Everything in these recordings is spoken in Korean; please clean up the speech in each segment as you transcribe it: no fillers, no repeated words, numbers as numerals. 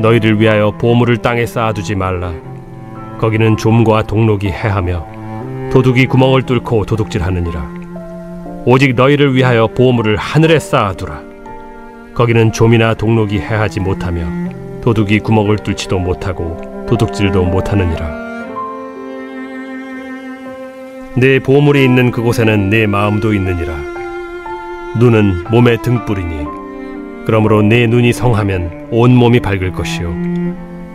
너희를 위하여 보물을 땅에 쌓아두지 말라. 거기는 좀과 동록이 해하며 도둑이 구멍을 뚫고 도둑질하느니라. 오직 너희를 위하여 보물을 하늘에 쌓아두라. 거기는 좀이나 동록이 해하지 못하며 도둑이 구멍을 뚫지도 못하고 도둑질도 못하느니라. 내 보물이 있는 그곳에는 내 마음도 있느니라. 눈은 몸의 등불이니 그러므로 내 눈이 성하면 온 몸이 밝을 것이요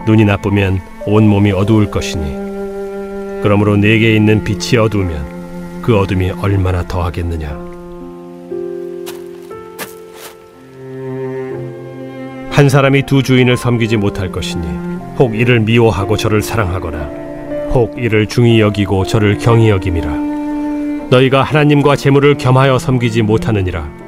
눈이 나쁘면 온 몸이 어두울 것이니 그러므로 내게 있는 빛이 어두우면 그 어둠이 얼마나 더하겠느냐. 한 사람이 두 주인을 섬기지 못할 것이니 혹 이를 미워하고 저를 사랑하거나 혹 이를 중히 여기고 저를 경히 여김이라. 너희가 하나님과 재물을 겸하여 섬기지 못하느니라.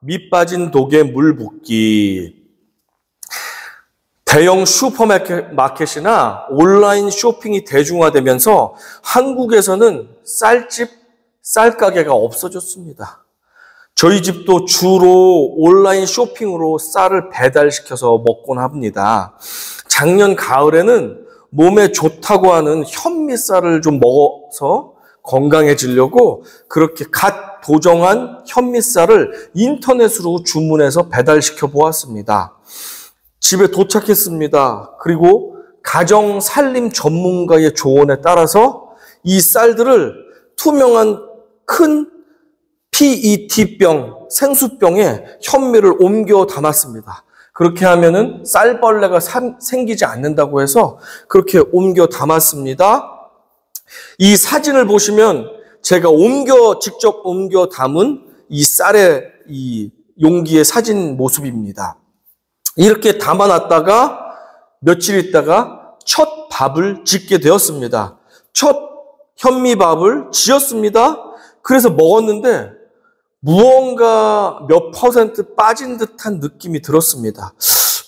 밑 빠진 독에 물 붓기. 대형 슈퍼마켓이나 온라인 쇼핑이 대중화되면서 한국에서는 쌀집, 쌀가게가 없어졌습니다. 저희 집도 주로 온라인 쇼핑으로 쌀을 배달시켜서 먹곤 합니다. 작년 가을에는 몸에 좋다고 하는 현미쌀을 좀 먹어서 건강해지려고 그렇게 갓 도정한 현미쌀을 인터넷으로 주문해서 배달시켜 보았습니다. 집에 도착했습니다. 그리고 가정 살림 전문가의 조언에 따라서 이 쌀들을 투명한 큰 PET병, 생수병에 현미를 옮겨 담았습니다. 그렇게 하면은 쌀벌레가 생기지 않는다고 해서 그렇게 옮겨 담았습니다. 이 사진을 보시면 제가 직접 옮겨 담은 이 쌀의 이 용기의 사진 모습입니다. 이렇게 담아놨다가 며칠 있다가 첫 밥을 짓게 되었습니다. 첫 현미밥을 지었습니다. 그래서 먹었는데 무언가 몇 퍼센트 빠진 듯한 느낌이 들었습니다.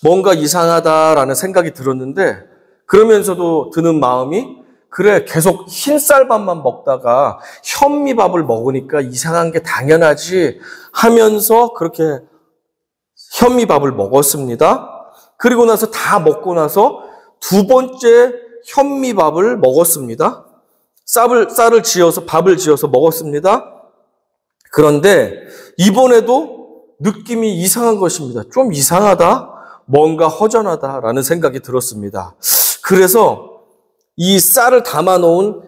뭔가 이상하다라는 생각이 들었는데 그러면서도 드는 마음이 그래, 계속 흰쌀밥만 먹다가 현미밥을 먹으니까 이상한 게 당연하지 하면서 그렇게 현미밥을 먹었습니다. 그리고 나서 다 먹고 나서 두 번째 현미밥을 먹었습니다. 쌀을 지어서, 밥을 지어서 먹었습니다. 그런데 이번에도 느낌이 이상한 것입니다. 좀 이상하다, 뭔가 허전하다라는 생각이 들었습니다. 그래서 이 쌀을 담아놓은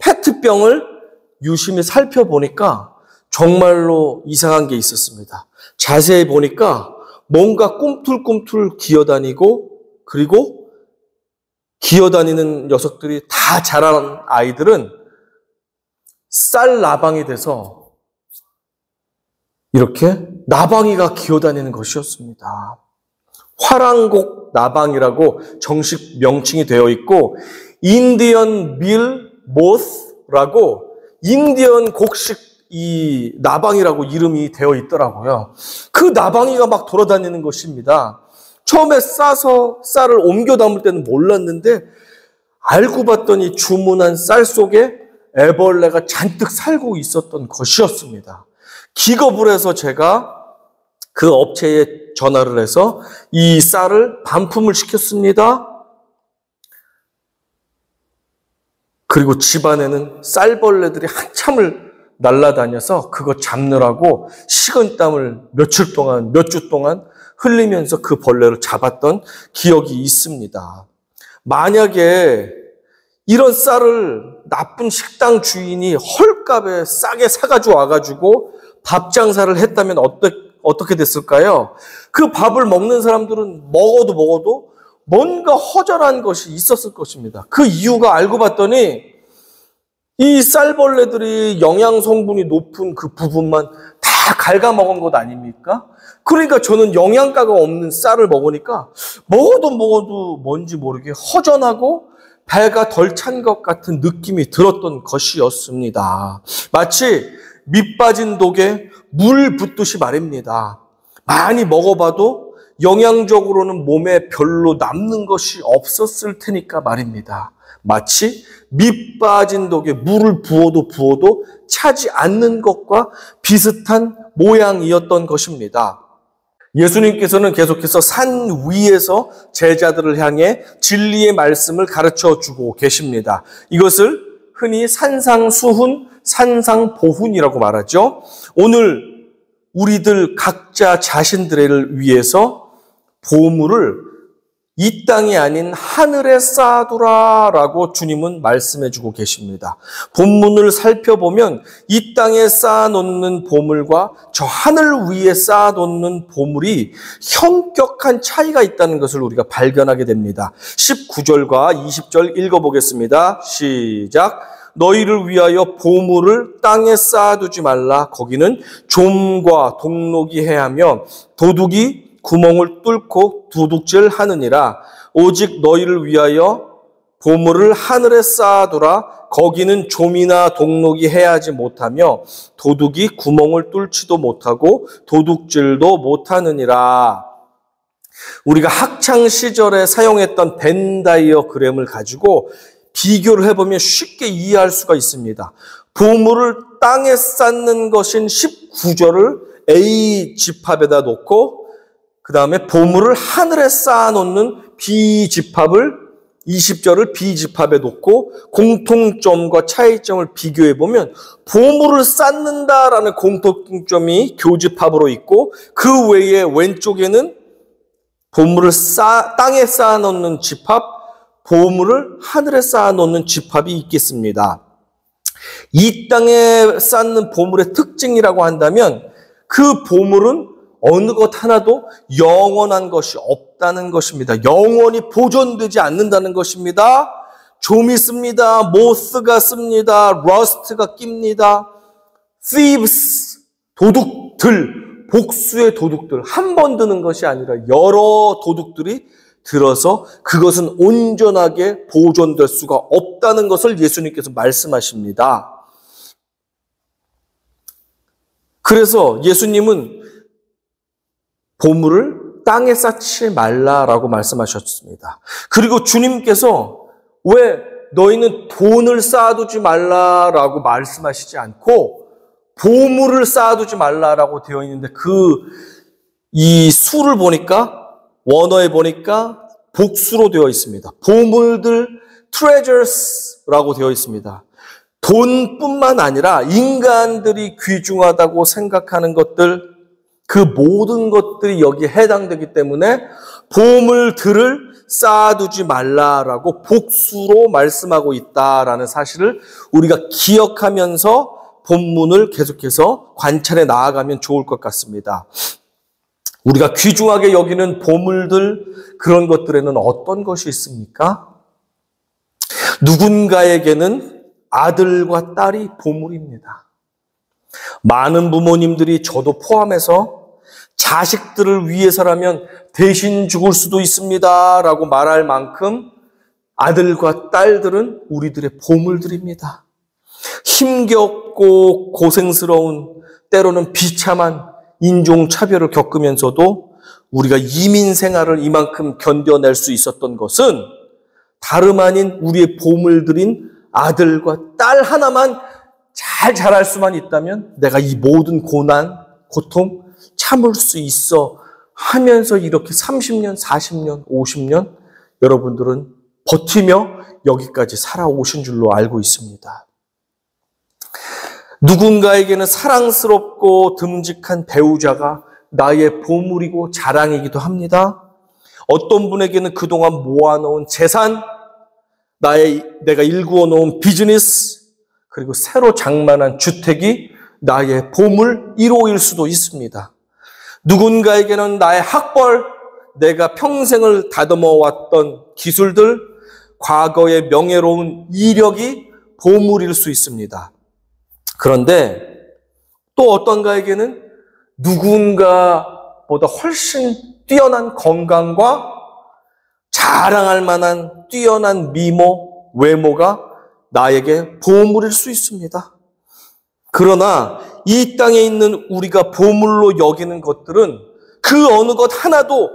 페트병을 유심히 살펴보니까 정말로 이상한 게 있었습니다. 자세히 보니까 뭔가 꿈틀꿈틀 기어다니고 그리고 기어다니는 녀석들이 다 자란 아이들은 쌀 나방이 돼서 이렇게 나방이가 기어다니는 것이었습니다. 화랑곡 나방이라고 정식 명칭이 되어 있고 인디언 밀 모스라고 인디언 곡식 이 나방이라고 이름이 되어 있더라고요. 그 나방이가 막 돌아다니는 것입니다. 처음에 쌀을 옮겨 담을 때는 몰랐는데 알고 봤더니 주문한 쌀 속에 애벌레가 잔뜩 살고 있었던 것이었습니다. 기겁을 해서 제가 그 업체에 전화를 해서 이 쌀을 반품을 시켰습니다. 그리고 집안에는 쌀벌레들이 한참을 날아다녀서 그거 잡느라고 식은땀을 며칠 동안, 몇 주 동안 흘리면서 그 벌레를 잡았던 기억이 있습니다. 만약에 이런 쌀을 나쁜 식당 주인이 헐값에 싸게 사가지고 와가지고 밥 장사를 했다면 어떻게 됐을까요? 그 밥을 먹는 사람들은 먹어도 뭔가 허전한 것이 있었을 것입니다. 그 이유가 알고 봤더니 이 쌀벌레들이 영양 성분이 높은 그 부분만 다 다 갉아먹은 것 아닙니까? 그러니까 저는 영양가가 없는 쌀을 먹으니까 먹어도 뭔지 모르게 허전하고 배가 덜 찬 것 같은 느낌이 들었던 것이었습니다. 마치 밑 빠진 독에 물 붓듯이 말입니다. 많이 먹어봐도 영양적으로는 몸에 별로 남는 것이 없었을 테니까 말입니다. 마치 밑 빠진 독에 물을 부어도 차지 않는 것과 비슷한 모양이었던 것입니다. 예수님께서는 계속해서 산 위에서 제자들을 향해 진리의 말씀을 가르쳐 주고 계십니다. 이것을 흔히 산상수훈, 산상보훈이라고 말하죠. 오늘 우리들 각자 자신들을 위해서 보물을 이 땅이 아닌 하늘에 쌓아두라라고 주님은 말씀해주고 계십니다. 본문을 살펴보면 이 땅에 쌓아놓는 보물과 저 하늘 위에 쌓아놓는 보물이 현격한 차이가 있다는 것을 우리가 발견하게 됩니다. 19절과 20절 읽어보겠습니다. 시작. 너희를 위하여 보물을 땅에 쌓아두지 말라. 거기는 좀과 동록이 해하며 도둑이 구멍을 뚫고 도둑질하느니라. 오직 너희를 위하여 보물을 하늘에 쌓아두라. 거기는 좀이나 동록이 해하지 못하며 도둑이 구멍을 뚫지도 못하고 도둑질도 못하느니라. 우리가 학창 시절에 사용했던 벤 다이어그램을 가지고 비교를 해보면 쉽게 이해할 수가 있습니다. 보물을 땅에 쌓는 것인 19절을 A 집합에다 놓고 그 다음에 보물을 하늘에 쌓아놓는 B 집합을 20절을 B 집합에 놓고 공통점과 차이점을 비교해보면 보물을 쌓는다라는 공통점이 교집합으로 있고 그 외에 왼쪽에는 보물을 땅에 쌓아놓는 집합, 보물을 하늘에 쌓아놓는 집합이 있겠습니다. 이 땅에 쌓는 보물의 특징이라고 한다면 그 보물은 어느 것 하나도 영원한 것이 없다는 것입니다. 영원히 보존되지 않는다는 것입니다. 좀이 씁니다. 모스가 씁니다. 러스트가 낍니다. thieves, 도둑들, 복수의 도둑들, 한 번 드는 것이 아니라 여러 도둑들이 들어서 그것은 온전하게 보존될 수가 없다는 것을 예수님께서 말씀하십니다. 그래서 예수님은 보물을 땅에 쌓지 말라라고 말씀하셨습니다. 그리고 주님께서 왜 너희는 돈을 쌓아두지 말라라고 말씀하시지 않고 보물을 쌓아두지 말라라고 되어 있는데 이 수를 보니까 원어에 보니까 복수로 되어 있습니다. 보물들 treasures라고 되어 있습니다. 돈뿐만 아니라 인간들이 귀중하다고 생각하는 것들 그 모든 것들이 여기에 해당되기 때문에 보물들을 쌓아두지 말라라고 복수로 말씀하고 있다라는 사실을 우리가 기억하면서 본문을 계속해서 관찰해 나아가면 좋을 것 같습니다. 우리가 귀중하게 여기는 보물들 그런 것들에는 어떤 것이 있습니까? 누군가에게는 아들과 딸이 보물입니다. 많은 부모님들이 저도 포함해서 자식들을 위해서라면 대신 죽을 수도 있습니다 라고 말할 만큼 아들과 딸들은 우리들의 보물들입니다. 힘겹고 고생스러운 때로는 비참한 인종차별을 겪으면서도 우리가 이민 생활을 이만큼 견뎌낼 수 있었던 것은 다름 아닌 우리의 보물들인 아들과 딸 하나만 잘 자랄 수만 있다면 내가 이 모든 고난, 고통 참을 수 있어 하면서 이렇게 30년, 40년, 50년 여러분들은 버티며 여기까지 살아오신 줄로 알고 있습니다. 누군가에게는 사랑스럽고 듬직한 배우자가 나의 보물이고 자랑이기도 합니다. 어떤 분에게는 그동안 모아놓은 재산, 내가 일구어 놓은 비즈니스, 그리고 새로 장만한 주택이 나의 보물 1호일 수도 있습니다. 누군가에게는 나의 학벌, 내가 평생을 다듬어왔던 기술들, 과거의 명예로운 이력이 보물일 수 있습니다. 그런데 또 어떤가에게는 누군가보다 훨씬 뛰어난 건강과 자랑할 만한 뛰어난 미모, 외모가 나에게 보물일 수 있습니다. 그러나 이 땅에 있는 우리가 보물로 여기는 것들은 그 어느 것 하나도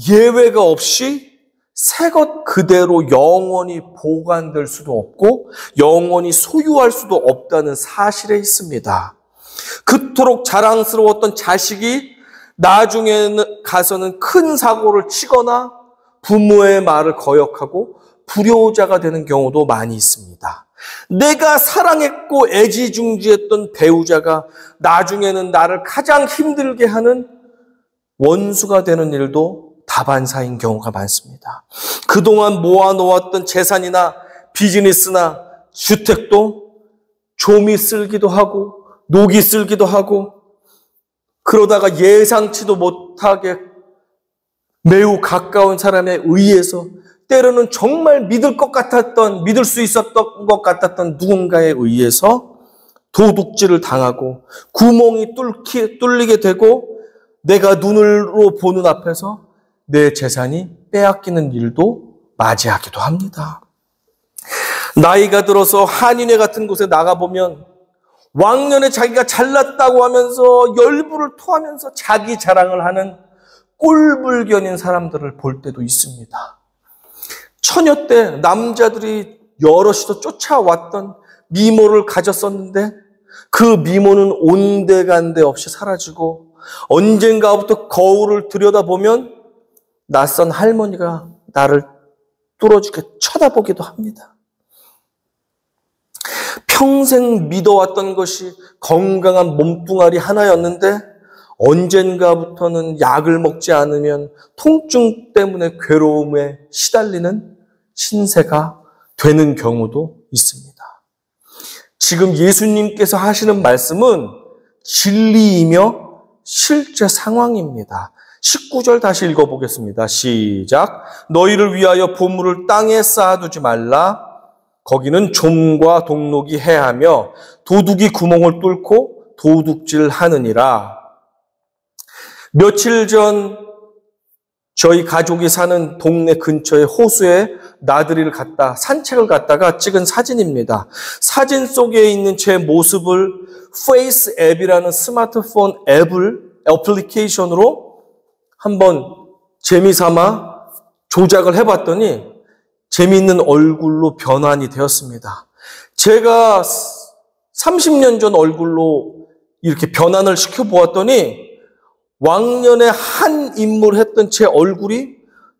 예외가 없이 새 것 그대로 영원히 보관될 수도 없고 영원히 소유할 수도 없다는 사실에 있습니다. 그토록 자랑스러웠던 자식이 나중에는 가서는 큰 사고를 치거나 부모의 말을 거역하고 불효자가 되는 경우도 많이 있습니다. 내가 사랑했고 애지중지했던 배우자가 나중에는 나를 가장 힘들게 하는 원수가 되는 일도 다반사인 경우가 많습니다. 그동안 모아놓았던 재산이나 비즈니스나 주택도 좀이 쓸기도 하고 녹이 쓸기도 하고 그러다가 예상치도 못하게 매우 가까운 사람에 의해서 때로는 정말 믿을 수 있었던 것 같았던 누군가에 의해서 도둑질을 당하고 구멍이 뚫리게 되고 내가 눈으로 보는 앞에서 내 재산이 빼앗기는 일도 맞이하기도 합니다. 나이가 들어서 한인회 같은 곳에 나가보면 왕년에 자기가 잘났다고 하면서 열불을 토하면서 자기 자랑을 하는 꼴불견인 사람들을 볼 때도 있습니다. 처녀 때 남자들이 여럿이서 쫓아왔던 미모를 가졌었는데 그 미모는 온데간데 없이 사라지고 언젠가부터 거울을 들여다보면 낯선 할머니가 나를 뚫어지게 쳐다보기도 합니다. 평생 믿어왔던 것이 건강한 몸뚱아리 하나였는데 언젠가부터는 약을 먹지 않으면 통증 때문에 괴로움에 시달리는 신세가 되는 경우도 있습니다. 지금 예수님께서 하시는 말씀은 진리이며 실제 상황입니다. 19절 다시 읽어보겠습니다. 시작. 너희를 위하여 보물을 땅에 쌓아두지 말라. 거기는 좀과 동록이 해하며 도둑이 구멍을 뚫고 도둑질하느니라. 며칠 전 저희 가족이 사는 동네 근처의 호수에 나들이를 갔다 산책을 갔다가 찍은 사진입니다. 사진 속에 있는 제 모습을 페이스 앱이라는 스마트폰 애플리케이션으로 한번 재미삼아 조작을 해봤더니 재미있는 얼굴로 변환이 되었습니다. 제가 30년 전 얼굴로 이렇게 변환을 시켜보았더니 왕년에 한 인물 했던 제 얼굴이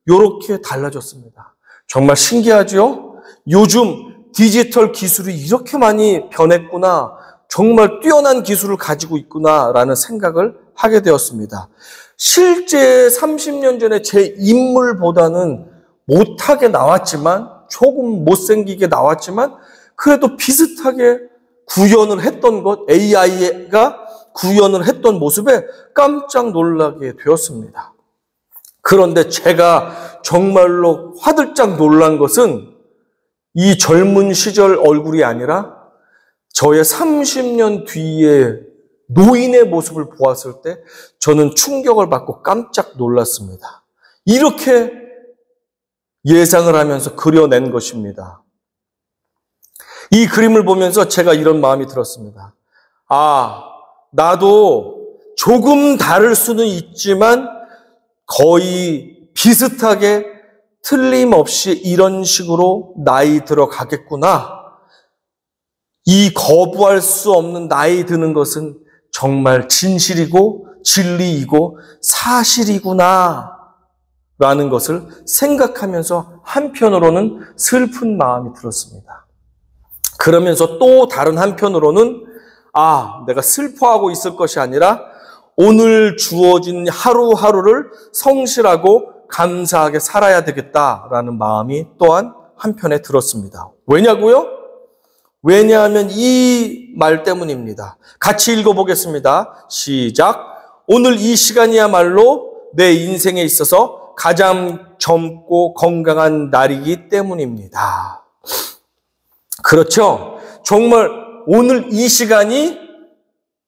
이렇게 달라졌습니다. 정말 신기하죠? 요즘 디지털 기술이 이렇게 많이 변했구나. 정말 뛰어난 기술을 가지고 있구나라는 생각을 하게 되었습니다. 실제 30년 전에 제 인물보다는 못하게 나왔지만 조금 못생기게 나왔지만 그래도 비슷하게 구현을 했던 것, AI가 구현을 했던 모습에 깜짝 놀라게 되었습니다. 그런데 제가 정말로 화들짝 놀란 것은 이 젊은 시절 얼굴이 아니라 저의 30년 뒤에 노인의 모습을 보았을 때 저는 충격을 받고 깜짝 놀랐습니다. 이렇게 예상을 하면서 그려낸 것입니다. 이 그림을 보면서 제가 이런 마음이 들었습니다. 나도 조금 다를 수는 있지만 거의 비슷하게 틀림없이 이런 식으로 나이 들어가겠구나. 이 거부할 수 없는 나이 드는 것은 정말 진실이고 진리이고 사실이구나 라는 것을 생각하면서 한편으로는 슬픈 마음이 들었습니다. 그러면서 또 다른 한편으로는 내가 슬퍼하고 있을 것이 아니라 오늘 주어진 하루하루를 성실하고 감사하게 살아야 되겠다라는 마음이 또한 한편에 들었습니다. 왜냐고요? 왜냐하면 이 말 때문입니다. 같이 읽어보겠습니다. 시작. 오늘 이 시간이야말로 내 인생에 있어서 가장 젊고 건강한 날이기 때문입니다. 그렇죠? 정말 오늘 이 시간이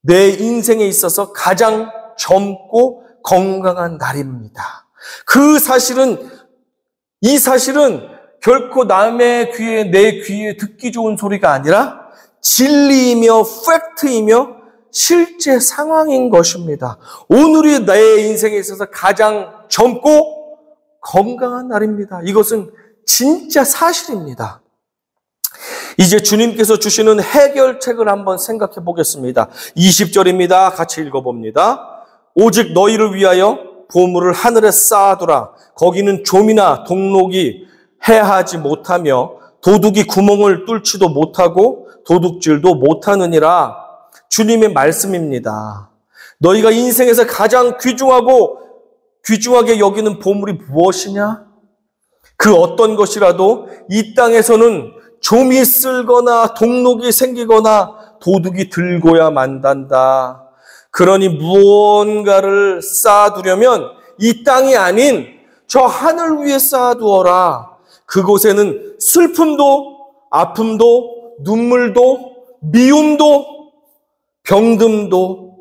내 인생에 있어서 가장 젊고 건강한 날입니다. 이 사실은 결코 남의 귀에, 내 귀에 듣기 좋은 소리가 아니라 진리이며 팩트이며 실제 상황인 것입니다. 오늘이 내 인생에 있어서 가장 젊고 건강한 날입니다. 이것은 진짜 사실입니다. 이제 주님께서 주시는 해결책을 한번 생각해 보겠습니다. 20절입니다. 같이 읽어봅니다. 오직 너희를 위하여 보물을 하늘에 쌓아두라. 거기는 좀이나 동록이 해하지 못하며 도둑이 구멍을 뚫지도 못하고 도둑질도 못하느니라. 주님의 말씀입니다. 너희가 인생에서 가장 귀중하게 여기는 보물이 무엇이냐? 그 어떤 것이라도 이 땅에서는 좀이 쓸거나 동록이 생기거나 도둑이 들고야 만단다. 그러니 무언가를 쌓아두려면 이 땅이 아닌 저 하늘 위에 쌓아두어라. 그곳에는 슬픔도 아픔도 눈물도 미움도 병듦도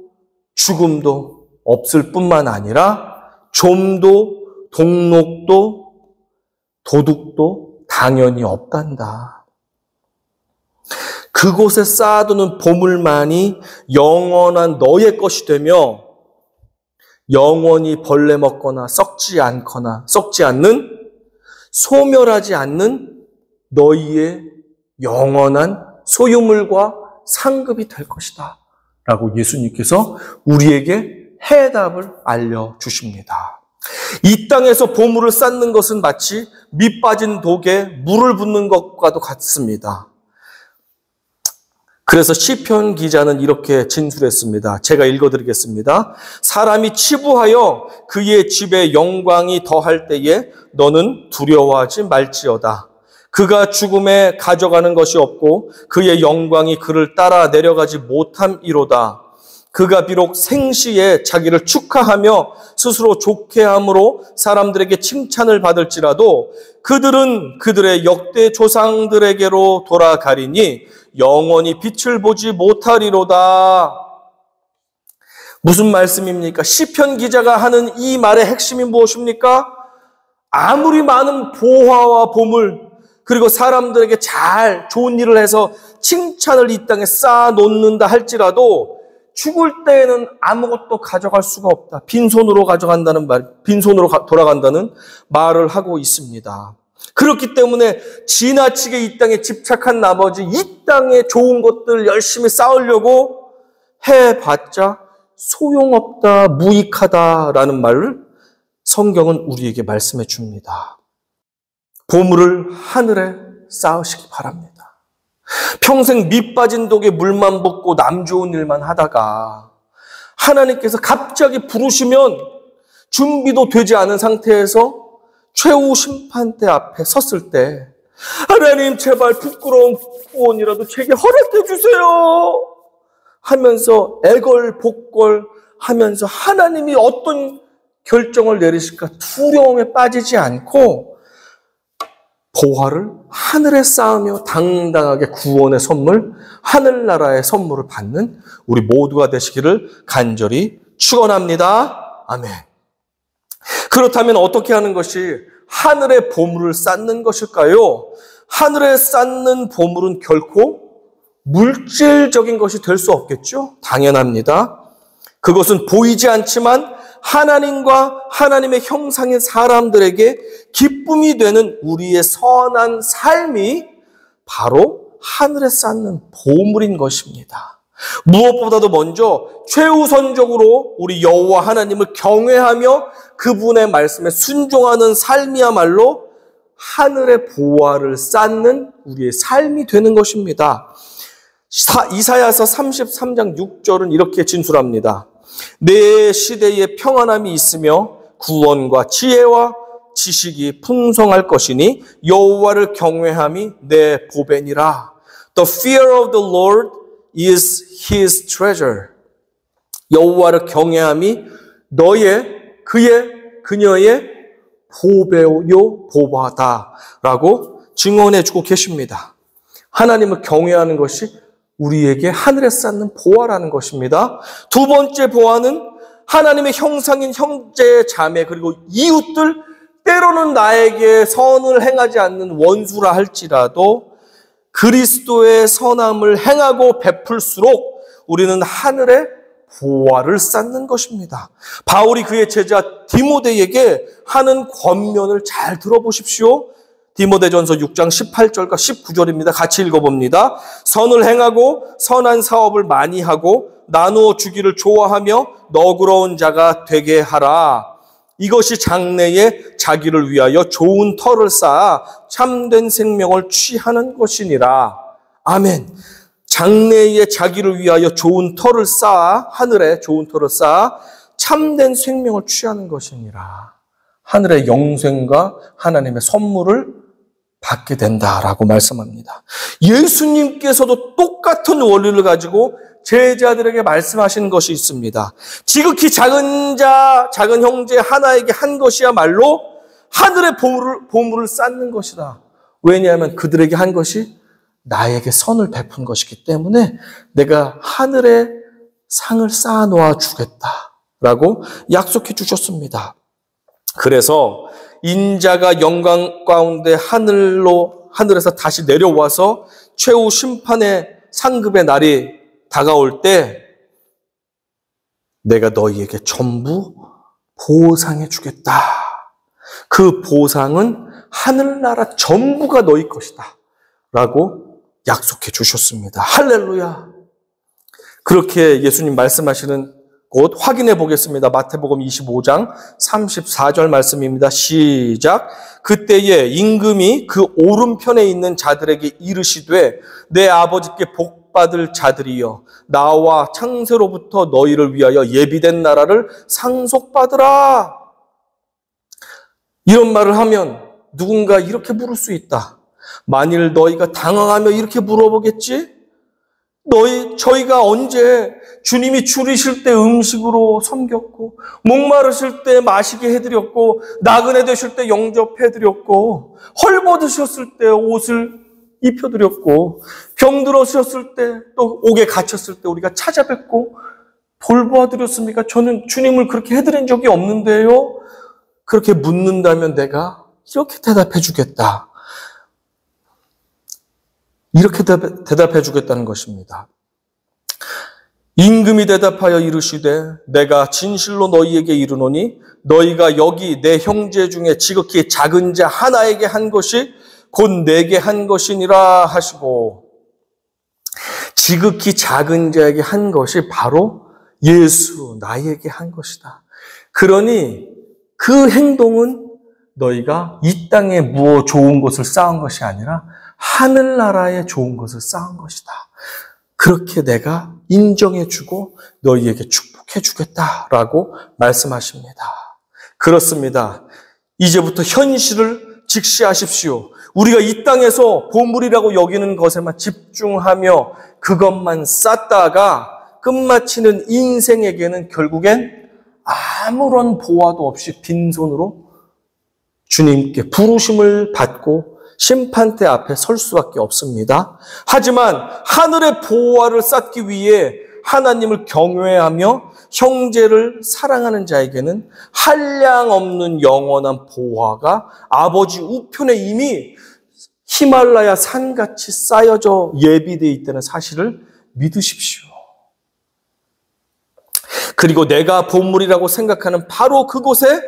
죽음도 없을 뿐만 아니라 좀도 동록도 도둑도 당연히 없단다. 그곳에 쌓아두는 보물만이 영원한 너의 것이 되며 영원히 벌레 먹거나 썩지 않는 소멸하지 않는 너희의 영원한 소유물과 상급이 될 것이다. 라고 예수님께서 우리에게 해답을 알려주십니다. 이 땅에서 보물을 쌓는 것은 마치 밑 빠진 독에 물을 붓는 것과도 같습니다. 그래서 시편 기자는 이렇게 진술했습니다. 제가 읽어드리겠습니다. 사람이 치부하여 그의 집에 영광이 더할 때에 너는 두려워하지 말지어다. 그가 죽음에 가져가는 것이 없고 그의 영광이 그를 따라 내려가지 못함이로다. 그가 비록 생시에 자기를 축하하며 스스로 좋게 함으로 사람들에게 칭찬을 받을지라도 그들은 그들의 역대 조상들에게로 돌아가리니 영원히 빛을 보지 못하리로다. 무슨 말씀입니까? 시편 기자가 하는 이 말의 핵심이 무엇입니까? 아무리 많은 보화와 보물 그리고 사람들에게 잘 좋은 일을 해서 칭찬을 이 땅에 쌓아놓는다 할지라도 죽을 때에는 아무것도 가져갈 수가 없다. 빈손으로 돌아간다는 말을 하고 있습니다. 그렇기 때문에 지나치게 이 땅에 집착한 나머지 이 땅에 좋은 것들 열심히 쌓으려고 해봤자 소용없다, 무익하다라는 말을 성경은 우리에게 말씀해 줍니다. 보물을 하늘에 쌓으시기 바랍니다. 평생 밑 빠진 독에 물만 붓고 남 좋은 일만 하다가 하나님께서 갑자기 부르시면 준비도 되지 않은 상태에서 최후 심판대 앞에 섰을 때 하나님 제발 부끄러운 구원이라도 제게 허락해 주세요 하면서 애걸복걸 하면서 하나님이 어떤 결정을 내리실까 두려움에 빠지지 않고 보화를 하늘에 쌓으며 당당하게 구원의 선물, 하늘나라의 선물을 받는 우리 모두가 되시기를 간절히 축원합니다. 아멘. 그렇다면 어떻게 하는 것이 하늘의 보물을 쌓는 것일까요? 하늘에 쌓는 보물은 결코 물질적인 것이 될 수 없겠죠? 당연합니다. 그것은 보이지 않지만 하나님과 하나님의 형상의 사람들에게 기쁨이 되는 우리의 선한 삶이 바로 하늘에 쌓는 보물인 것입니다. 무엇보다도 먼저 최우선적으로 우리 여호와 하나님을 경외하며 그분의 말씀에 순종하는 삶이야말로 하늘의 보화를 쌓는 우리의 삶이 되는 것입니다. 이사야서 33장 6절은 이렇게 진술합니다. 내 시대에 평안함이 있으며 구원과 지혜와 지식이 풍성할 것이니 여호와를 경외함이 내 보배니라. The fear of the Lord is his treasure. 여호와를 경외함이 그녀의 보배요 보화다라고 증언해주고 계십니다. 하나님을 경외하는 것이 우리에게 하늘에 쌓는 보화라는 것입니다. 두 번째 보화는 하나님의 형상인 형제, 자매, 그리고 이웃들, 때로는 나에게 선을 행하지 않는 원수라 할지라도 그리스도의 선함을 행하고 베풀수록 우리는 하늘의 보화를 쌓는 것입니다. 바울이 그의 제자 디모데에게 하는 권면을 잘 들어보십시오. 디모데전서 6장 18절과 19절입니다. 같이 읽어봅니다. 선을 행하고 선한 사업을 많이 하고 나누어 주기를 좋아하며 너그러운 자가 되게 하라. 이것이 장래에 자기를 위하여 좋은 터를 쌓아 참된 생명을 취하는 것이니라. 아멘. 장래에 자기를 위하여 좋은 터를 쌓아, 하늘에 좋은 터를 쌓아 참된 생명을 취하는 것이니라. 하늘의 영생과 하나님의 선물을 받게 된다라고 말씀합니다. 예수님께서도 똑같은 원리를 가지고 제자들에게 말씀하신 것이 있습니다. 지극히 작은 자, 작은 형제 하나에게 한 것이야말로 하늘의 보물을 쌓는 것이다. 왜냐하면 그들에게 한 것이 나에게 선을 베푼 것이기 때문에 내가 하늘의 상을 쌓아놓아 주겠다라고 약속해 주셨습니다. 그래서 인자가 영광 가운데 하늘에서 다시 내려와서 최후 심판의 상급의 날이 다가올 때 내가 너희에게 전부 보상해 주겠다. 그 보상은 하늘나라 전부가 너희 것이다. 라고 약속해 주셨습니다. 할렐루야. 그렇게 예수님 말씀하시는 곳 확인해 보겠습니다. 마태복음 25장 34절 말씀입니다. 시작. 그때에 임금이 그 오른편에 있는 자들에게 이르시되 내 아버지께 복받을 자들이여 나와 창세로부터 너희를 위하여 예비된 나라를 상속받으라. 이런 말을 하면 누군가 이렇게 물을 수 있다. 만일 너희가 당황하며 이렇게 물어보겠지? 저희가 언제 주님이 줄이실 때 음식으로 섬겼고, 목마르실 때 마시게 해드렸고, 나그네 되실 때 영접해드렸고, 헐벗으셨을 때 옷을 입혀드렸고, 병들었을 때 또 옥에 갇혔을 때 우리가 찾아뵙고 돌보아드렸습니까? 저는 주님을 그렇게 해드린 적이 없는데요. 그렇게 묻는다면 내가 이렇게 대답해 주겠다. 이렇게 대답해 주겠다는 것입니다. 임금이 대답하여 이르시되 내가 진실로 너희에게 이르노니 너희가 여기 내 형제 중에 지극히 작은 자 하나에게 한 것이 곧 내게 한 것이니라 하시고, 지극히 작은 자에게 한 것이 바로 예수, 나에게 한 것이다. 그러니 그 행동은 너희가 이 땅에 무엇 좋은 것을 쌓은 것이 아니라 하늘나라에 좋은 것을 쌓은 것이다. 그렇게 내가 인정해주고 너희에게 축복해주겠다라고 말씀하십니다. 그렇습니다. 이제부터 현실을 직시하십시오. 우리가 이 땅에서 보물이라고 여기는 것에만 집중하며 그것만 쌓다가 끝마치는 인생에게는 결국엔 아무런 보화도 없이 빈손으로 주님께 부르심을 받고 심판대 앞에 설 수밖에 없습니다. 하지만 하늘의 보화를 쌓기 위해 하나님을 경외하며 형제를 사랑하는 자에게는 한량 없는 영원한 보화가 아버지 우편에 이미 히말라야 산같이 쌓여져 예비되어 있다는 사실을 믿으십시오. 그리고 내가 보물이라고 생각하는 바로 그곳에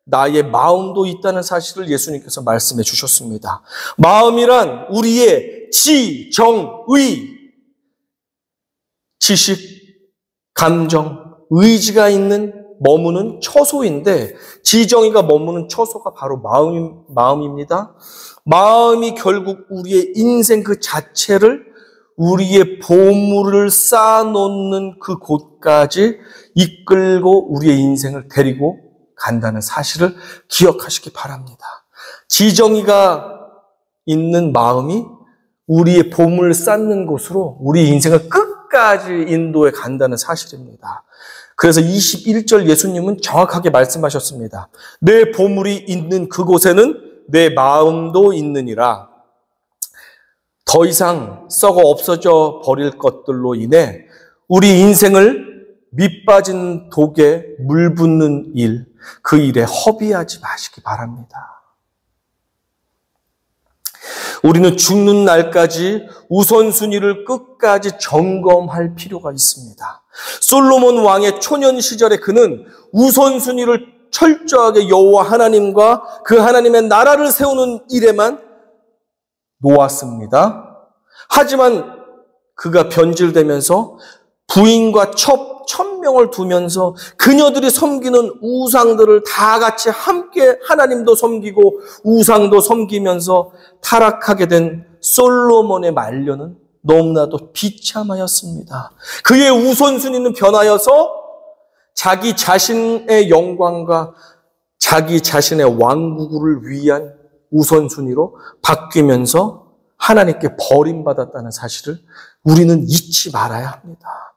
나의 마음도 있다는 사실을 예수님께서 말씀해 주셨습니다. 마음이란 우리의 지, 정, 의, 지식, 감정, 의지가 있는 머무는 처소인데, 지정의가 머무는 처소가 바로 마음입니다. 마음이 결국 우리의 인생 그 자체를 우리의 보물을 쌓아놓는 그 곳까지 이끌고 우리의 인생을 데리고 간다는 사실을 기억하시기 바랍니다. 지정의가 있는 마음이 우리의 보물을 쌓는 곳으로 우리 인생을 끝까지 인도해 간다는 사실입니다. 그래서 21절 예수님은 정확하게 말씀하셨습니다. 내 보물이 있는 그곳에는 내 마음도 있느니라. 더 이상 썩어 없어져 버릴 것들로 인해 우리 인생을 밑 빠진 독에 물 붓는 일, 그 일에 허비하지 마시기 바랍니다. 우리는 죽는 날까지 우선순위를 끝까지 점검할 필요가 있습니다. 솔로몬 왕의 초년 시절에 그는 우선순위를 철저하게 여호와 하나님과 그 하나님의 나라를 세우는 일에만 놓았습니다. 하지만 그가 변질되면서 부인과 천명을 두면서 그녀들이 섬기는 우상들을 다 같이 함께 하나님도 섬기고 우상도 섬기면서 타락하게 된 솔로몬의 만료는 너무나도 비참하였습니다. 그의 우선순위는 변하여서 자기 자신의 영광과 자기 자신의 왕국을 위한 우선순위로 바뀌면서 하나님께 버림받았다는 사실을 우리는 잊지 말아야 합니다.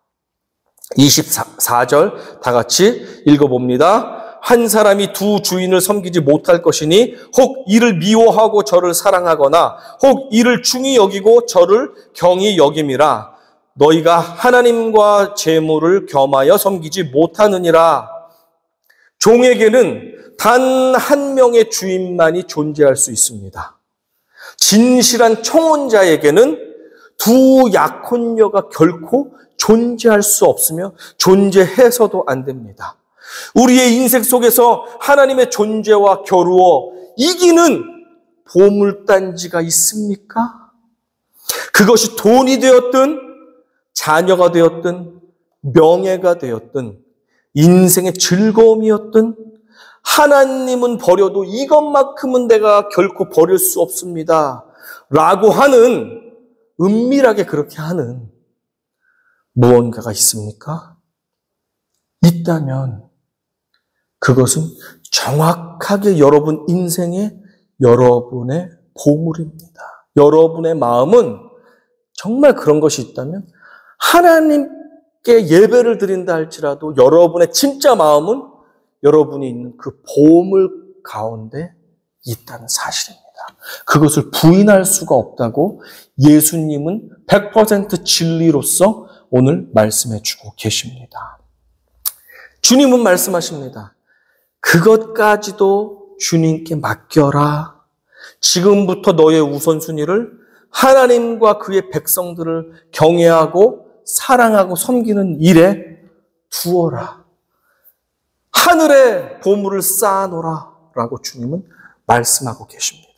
24절 다 같이 읽어봅니다. 한 사람이 두 주인을 섬기지 못할 것이니 혹 이를 미워하고 저를 사랑하거나 혹 이를 중히 여기고 저를 경히 여김이라. 너희가 하나님과 재물을 겸하여 섬기지 못하느니라. 종에게는 단 한 명의 주인만이 존재할 수 있습니다. 진실한 청혼자에게는 두 약혼녀가 결코 존재할 수 없으며 존재해서도 안 됩니다. 우리의 인생 속에서 하나님의 존재와 겨루어 이기는 보물단지가 있습니까? 그것이 돈이 되었든 자녀가 되었든 명예가 되었든 인생의 즐거움이었든 하나님은 버려도 이것만큼은 내가 결코 버릴 수 없습니다. 라고 하는, 은밀하게 그렇게 하는 무언가가 있습니까? 있다면 그것은 정확하게 여러분 인생의 여러분의 보물입니다. 여러분의 마음은 정말 그런 것이 있다면 하나님께 예배를 드린다 할지라도 여러분의 진짜 마음은 여러분이 있는 그 보물 가운데 있다는 사실입니다. 그것을 부인할 수가 없다고 예수님은 100% 진리로서 오늘 말씀해 주고 계십니다. 주님은 말씀하십니다. 그것까지도 주님께 맡겨라. 지금부터 너의 우선순위를 하나님과 그의 백성들을 경외하고 사랑하고 섬기는 일에 두어라. 하늘에 보물을 쌓아놓으라 라고 주님은 말씀하고 계십니다.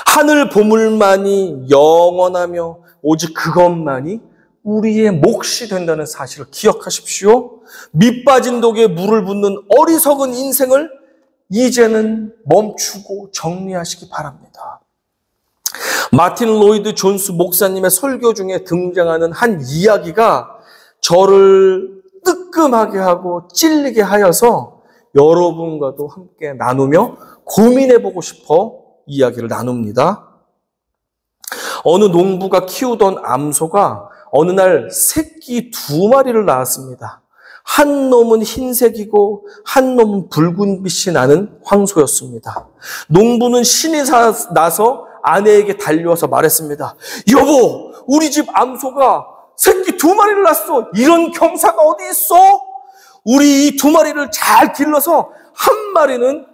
하늘 보물만이 영원하며 오직 그것만이 우리의 몫이 된다는 사실을 기억하십시오. 밑 빠진 독에 물을 붓는 어리석은 인생을 이제는 멈추고 정리하시기 바랍니다. 마틴 로이드 존스 목사님의 설교 중에 등장하는 한 이야기가 저를 뜨끔하게 하고 찔리게 하여서 여러분과도 함께 나누며 고민해보고 싶어 이야기를 나눕니다. 어느 농부가 키우던 암소가 어느 날 새끼 2마리를 낳았습니다. 한 놈은 흰색이고 한 놈은 붉은빛이 나는 황소였습니다. 농부는 신이 나서 아내에게 달려와서 말했습니다. 여보, 우리 집 암소가 새끼 2마리를 낳았어. 이런 경사가 어디 있어? 우리 이 2마리를 잘 길러서 한 마리는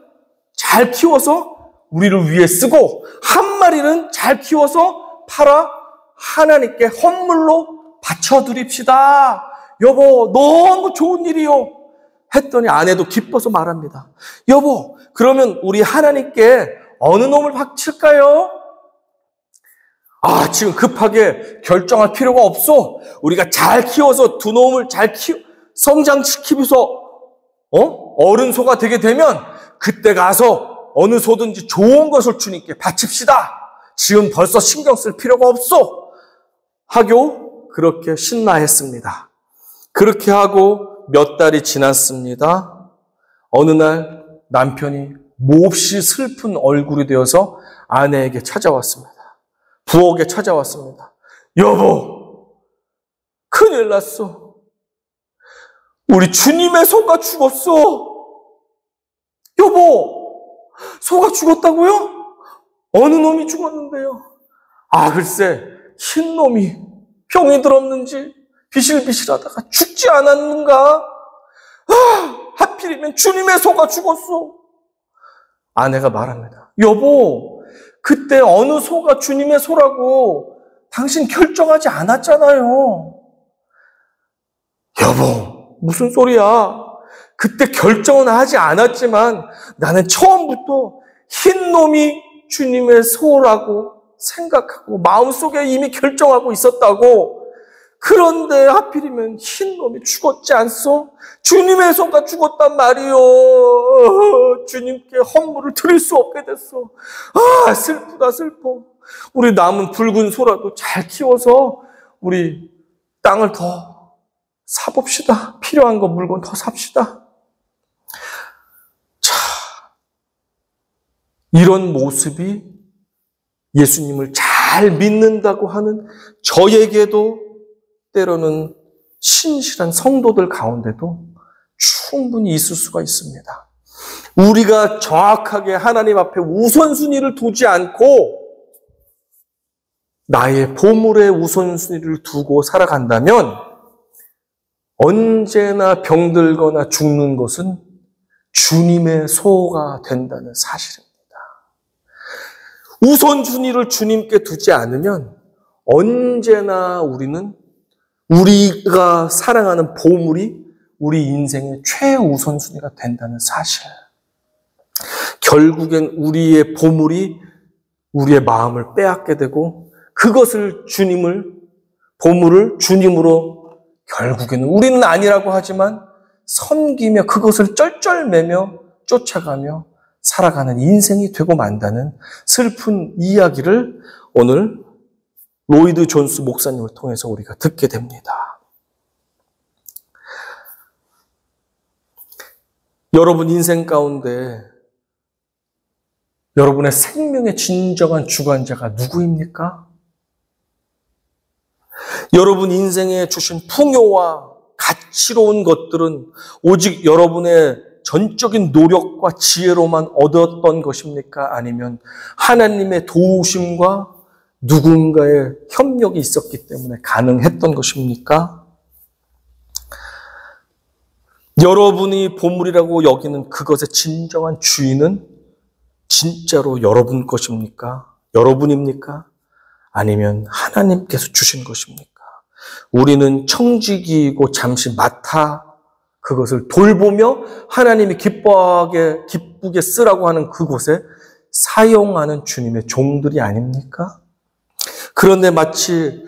잘 키워서 우리를 위해 쓰고 한 마리는 잘 키워서 팔아 하나님께 헌물로 바쳐드립시다. 여보, 너무 좋은 일이요. 했더니 아내도 기뻐서 말합니다. 여보, 그러면 우리 하나님께 어느 놈을 바칠까요? 지금 급하게 결정할 필요가 없어. 우리가 잘 키워서 2놈을 잘 성장시키면서 어른 소가 되게 되면 그때 가서 어느 소든지 좋은 것을 주님께 바칩시다. 지금 벌써 신경 쓸 필요가 없어. 하고 그렇게 신나했습니다. 그렇게 하고 몇 달이 지났습니다. 어느 날 남편이 몹시 슬픈 얼굴이 되어서 아내에게 찾아왔습니다. 부엌에 찾아왔습니다. 여보, 큰일 났어. 우리 주님의 소가 죽었어. 여보, 소가 죽었다고요? 어느 놈이 죽었는데요? 글쎄, 흰 놈이 병이 들었는지 비실비실하다가 죽지 않았는가? 하필이면 주님의 소가 죽었어. 아내가 말합니다. 여보, 그때 어느 소가 주님의 소라고 당신 결정하지 않았잖아요. 여보, 무슨 소리야? 그때 결정은 하지 않았지만 나는 처음부터 흰 놈이 주님의 소라고 생각하고 마음속에 이미 결정하고 있었다고. 그런데 하필이면 흰 놈이 죽었지 않소? 주님의 소가 죽었단 말이요. 주님께 헌물을 드릴 수 없게 됐어. 슬프다 슬퍼. 우리 남은 붉은 소라도 잘 키워서 우리 땅을 더 사봅시다. 필요한 거 물건 더 삽시다. 자, 이런 모습이 예수님을 잘 믿는다고 하는 저에게도 때로는 신실한 성도들 가운데도 충분히 있을 수가 있습니다. 우리가 정확하게 하나님 앞에 우선순위를 두지 않고 나의 보물에 우선순위를 두고 살아간다면 언제나 병들거나 죽는 것은 주님의 소가 된다는 사실입니다. 우선순위를 주님께 두지 않으면 언제나 우리가 사랑하는 보물이 우리 인생의 최우선순위가 된다는 사실. 결국엔 우리의 보물이 우리의 마음을 빼앗게 되고 그것을 보물을 주님으로 결국에는 우리는 아니라고 하지만 섬기며 그것을 쩔쩔매며 쫓아가며 살아가는 인생이 되고 만다는 슬픈 이야기를 오늘 로이드 존스 목사님을 통해서 우리가 듣게 됩니다. 여러분 인생 가운데 여러분의 생명의 진정한 주관자가 누구입니까? 여러분 인생에 주신 풍요와 가치로운 것들은 오직 여러분의 전적인 노력과 지혜로만 얻었던 것입니까? 아니면 하나님의 도우심과 누군가의 협력이 있었기 때문에 가능했던 것입니까? 여러분이 보물이라고 여기는 그것의 진정한 주인은 진짜로 여러분 것입니까? 여러분입니까? 아니면 하나님께서 주신 것입니까? 우리는 청지기이고 잠시 맡아 그것을 돌보며 하나님이 기쁘게 쓰라고 하는 그곳에 사용하는 주님의 종들이 아닙니까? 그런데 마치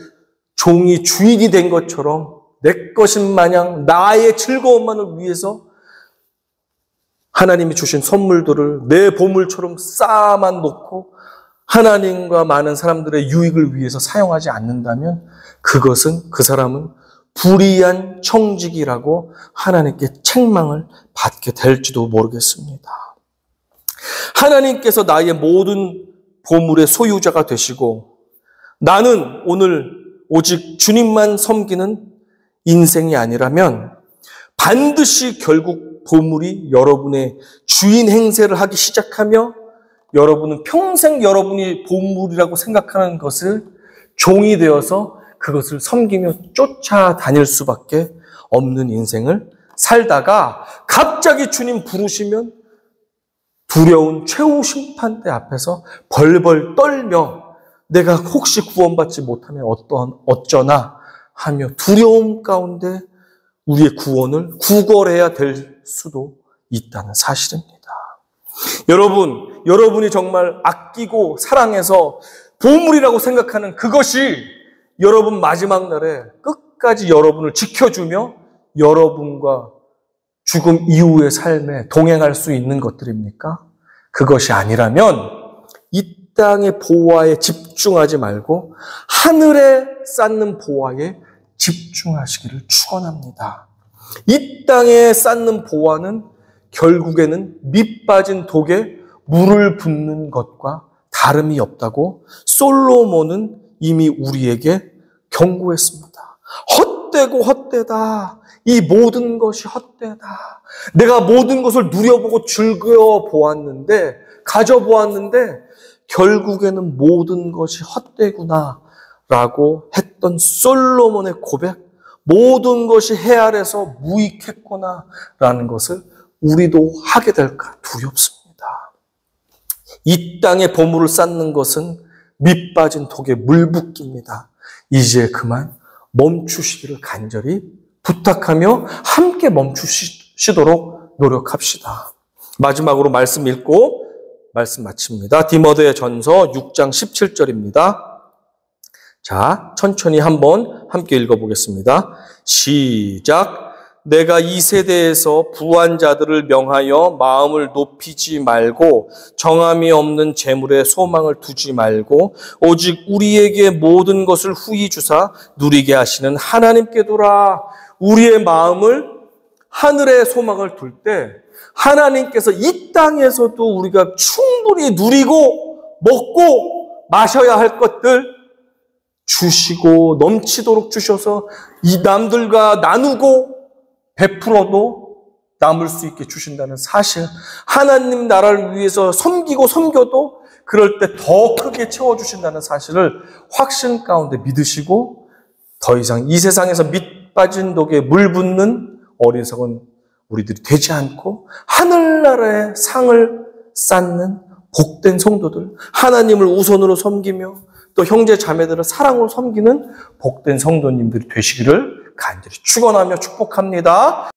종이 주인이 된 것처럼 내 것인 마냥 나의 즐거움만을 위해서 하나님이 주신 선물들을 내 보물처럼 쌓아만 놓고 하나님과 많은 사람들의 유익을 위해서 사용하지 않는다면 그 사람은 불의한 청지기라고 하나님께 책망을 받게 될지도 모르겠습니다. 하나님께서 나의 모든 보물의 소유자가 되시고 나는 오늘 오직 주님만 섬기는 인생이 아니라면 반드시 결국 보물이 여러분의 주인 행세를 하기 시작하며 여러분은 평생 여러분이 보물이라고 생각하는 것을 종이 되어서 그것을 섬기며 쫓아다닐 수밖에 없는 인생을 살다가 갑자기 주님 부르시면 두려운 최후 심판대 앞에서 벌벌 떨며 내가 혹시 구원받지 못하면 어쩌나 하며 두려움 가운데 우리의 구원을 구걸해야 될 수도 있다는 사실입니다. 여러분이 정말 아끼고 사랑해서 보물이라고 생각하는 그것이 여러분 마지막 날에 끝까지 여러분을 지켜주며 여러분과 죽음 이후의 삶에 동행할 수 있는 것들입니까? 그것이 아니라면 이 땅의 보화에 집중하지 말고 하늘에 쌓는 보화에 집중하시기를 축원합니다. 이 땅에 쌓는 보화는 결국에는 밑 빠진 독에 물을 붓는 것과 다름이 없다고 솔로몬은 이미 우리에게 경고했습니다. 헛되고 헛되다. 이 모든 것이 헛되다. 내가 모든 것을 누려보고 즐거워 보았는데, 가져보았는데 결국에는 모든 것이 헛되구나 라고 했던 솔로몬의 고백, 모든 것이 해 아래서 무익했구나라는 것을 우리도 하게 될까 두렵습니다. 이 땅에 보물을 쌓는 것은 밑 빠진 독에 물 붓기입니다. 이제 그만 멈추시기를 간절히 부탁하며 함께 멈추시도록 노력합시다. 마지막으로 말씀 읽고 말씀 마칩니다. 디모데 전서 6장 17절입니다. 자, 천천히 한번 함께 읽어보겠습니다. 시작. 내가 이 세대에서 부한 자들을 명하여 마음을 높이지 말고 정함이 없는 재물에 소망을 두지 말고 오직 우리에게 모든 것을 후히 주사 누리게 하시는 하나님께 두라. 우리의 마음을 하늘에 소망을 둘 때 하나님께서 이 땅에서도 우리가 충분히 누리고 먹고 마셔야 할 것들 주시고 넘치도록 주셔서 이 남들과 나누고 베풀어도 남을 수 있게 주신다는 사실, 하나님 나라를 위해서 섬기고 섬겨도 그럴 때 더 크게 채워주신다는 사실을 확신 가운데 믿으시고 더 이상 이 세상에서 밑 빠진 독에 물 붓는 어리석은 우리들이 되지 않고 하늘나라의 상을 쌓는 복된 성도들, 하나님을 우선으로 섬기며 또 형제 자매들을 사랑으로 섬기는 복된 성도님들이 되시기를 간절히 축원하며 축복합니다.